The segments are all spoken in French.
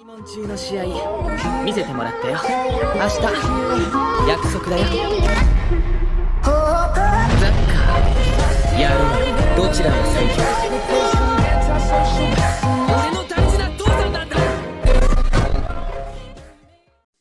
問中の試合見せてもらったよ。明日約束だよ。ザッカーやろうよ。どちらが最強。俺の大事な父さんなんだ。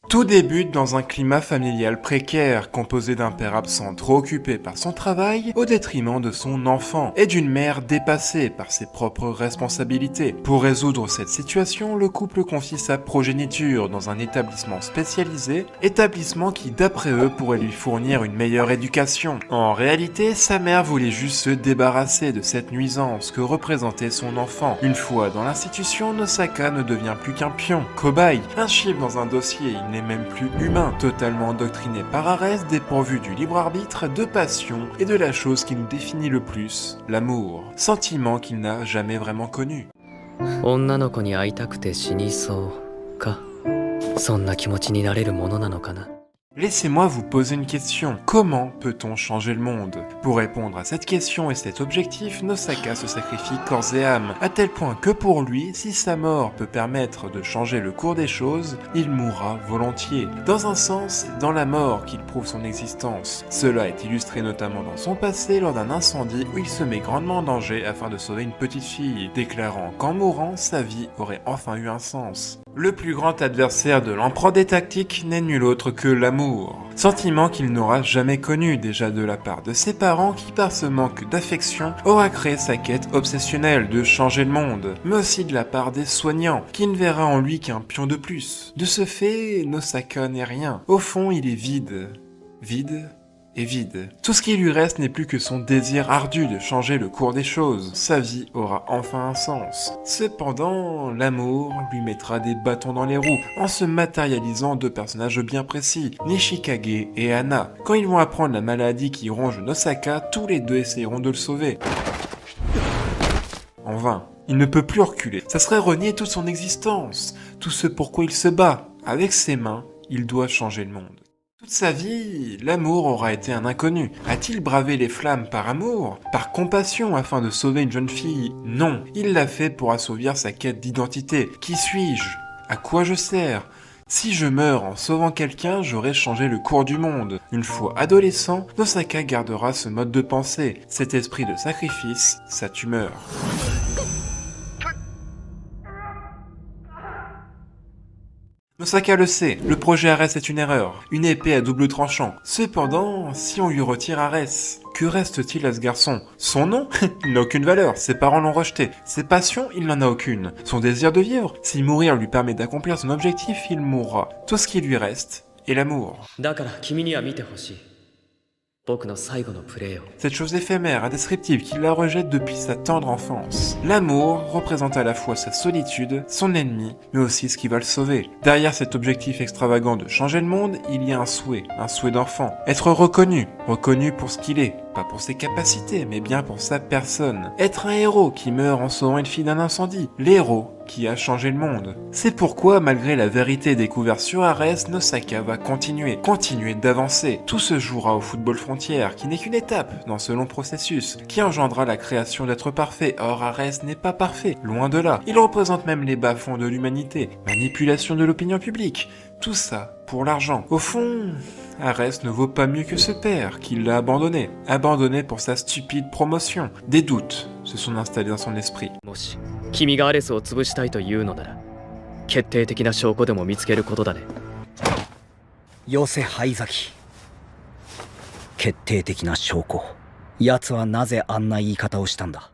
Tout débute dans un climat familial précaire, composé d'un père absent trop occupé par son travail, au détriment de son enfant, et d'une mère dépassée par ses propres responsabilités. Pour résoudre cette situation, le couple confie sa progéniture dans un établissement spécialisé, établissement qui d'après eux pourrait lui fournir une meilleure éducation. En réalité, sa mère voulait juste se débarrasser de cette nuisance que représentait son enfant. Une fois dans l'institution, Nosaka ne devient plus qu'un pion, cobaye, un chiffre dans un dossier, il n'est même plus humain, totalement endoctriné par Arès, dépourvu du libre arbitre, de passion et de la chose qui nous définit le plus, l'amour, sentiment qu'il n'a jamais vraiment connu. 女の子に会いたくて死にそうか。そんな気持ちになれるものなのかな。 Laissez-moi vous poser une question. Comment peut-on changer le monde? Pour répondre à cette question et cet objectif, Nosaka se sacrifie corps et âme, à tel point que pour lui, si sa mort peut permettre de changer le cours des choses, il mourra volontiers. Dans un sens, c'est dans la mort qu'il prouve son existence. Cela est illustré notamment dans son passé lors d'un incendie où il se met grandement en danger afin de sauver une petite fille, déclarant qu'en mourant, sa vie aurait enfin eu un sens. Le plus grand adversaire de l'empereur des tactiques n'est nul autre que l'amour. Sentiment qu'il n'aura jamais connu déjà de la part de ses parents qui par ce manque d'affection aura créé sa quête obsessionnelle de changer le monde, mais aussi de la part des soignants qui ne verra en lui qu'un pion de plus. De ce fait, Nosaka n'est rien. Au fond, il est vide. Vide et vide. Tout ce qui lui reste n'est plus que son désir ardu de changer le cours des choses. Sa vie aura enfin un sens. Cependant, l'amour lui mettra des bâtons dans les roues en se matérialisant deux personnages bien précis, Nishikage et Hana. Quand ils vont apprendre la maladie qui ronge Nosaka, tous les deux essayeront de le sauver. En vain. Il ne peut plus reculer. Ça serait renier toute son existence, tout ce pourquoi il se bat. Avec ses mains, il doit changer le monde. Toute sa vie, l'amour aura été un inconnu. A-t-il bravé les flammes par amour, par compassion afin de sauver une jeune fille? Non, il l'a fait pour assouvir sa quête d'identité. Qui suis-je? À quoi je sers? Si je meurs en sauvant quelqu'un, j'aurai changé le cours du monde. Une fois adolescent, Nosaka gardera ce mode de pensée, cet esprit de sacrifice, sa tumeur. Nosaka le sait, le projet Arès est une erreur, une épée à double tranchant. Cependant, si on lui retire Arès, que reste-t-il à ce garçon? Son nom? Il n'a aucune valeur, ses parents l'ont rejeté. Ses passions? Il n'en a aucune. Son désir de vivre? Si mourir lui permet d'accomplir son objectif, il mourra. Tout ce qui lui reste est l'amour. Cette chose éphémère, indescriptible, qui la rejette depuis sa tendre enfance. L'amour représente à la fois sa solitude, son ennemi, mais aussi ce qui va le sauver. Derrière cet objectif extravagant de changer le monde, il y a un souhait d'enfant. Être reconnu pour ce qu'il est. Pas pour ses capacités, mais bien pour sa personne. Être un héros qui meurt en sauvant une fille d'un incendie. L'héros qui a changé le monde. C'est pourquoi, malgré la vérité découverte sur Arès, Nosaka va continuer d'avancer. Tout se jouera au football frontière, qui n'est qu'une étape dans ce long processus, qui engendra la création d'êtres parfaits. Or, Arès n'est pas parfait, loin de là. Il représente même les bas-fonds de l'humanité, manipulation de l'opinion publique. Tout ça pour l'argent. Au fond, Arès ne vaut pas mieux que ce père, qui l'a abandonné. Abandonné pour sa stupide promotion. Des doutes se sont installés dans son esprit. 君がアレスを潰したいというのなら決定的な証拠でも見つけることだね。よせ灰崎。決定的な証拠。奴はなぜあんな言い方をしたんだ。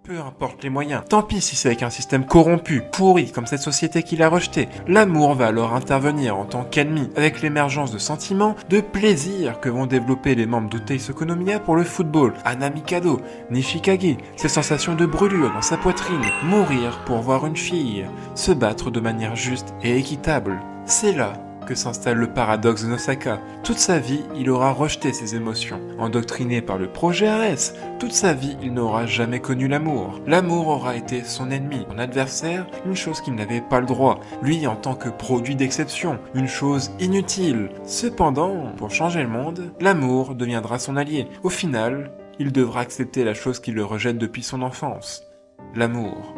Peu importe les moyens, tant pis si c'est avec un système corrompu, pourri comme cette société qui l'a rejeté. L'amour va alors intervenir en tant qu'ennemi, avec l'émergence de sentiments, de plaisir que vont développer les membres d'Utei Sokonomiya pour le football, Hana Mikado, Nishikage, ces sensations de brûlure dans sa poitrine, mourir pour voir une fille, se battre de manière juste et équitable. C'est là que s'installe le paradoxe de Nosaka. Toute sa vie, il aura rejeté ses émotions. Endoctriné par le projet Arès, toute sa vie, il n'aura jamais connu l'amour. L'amour aura été son ennemi, son adversaire, une chose qu'il n'avait pas le droit. Lui, en tant que produit d'exception, une chose inutile. Cependant, pour changer le monde, l'amour deviendra son allié. Au final, il devra accepter la chose qui le rejette depuis son enfance. L'amour.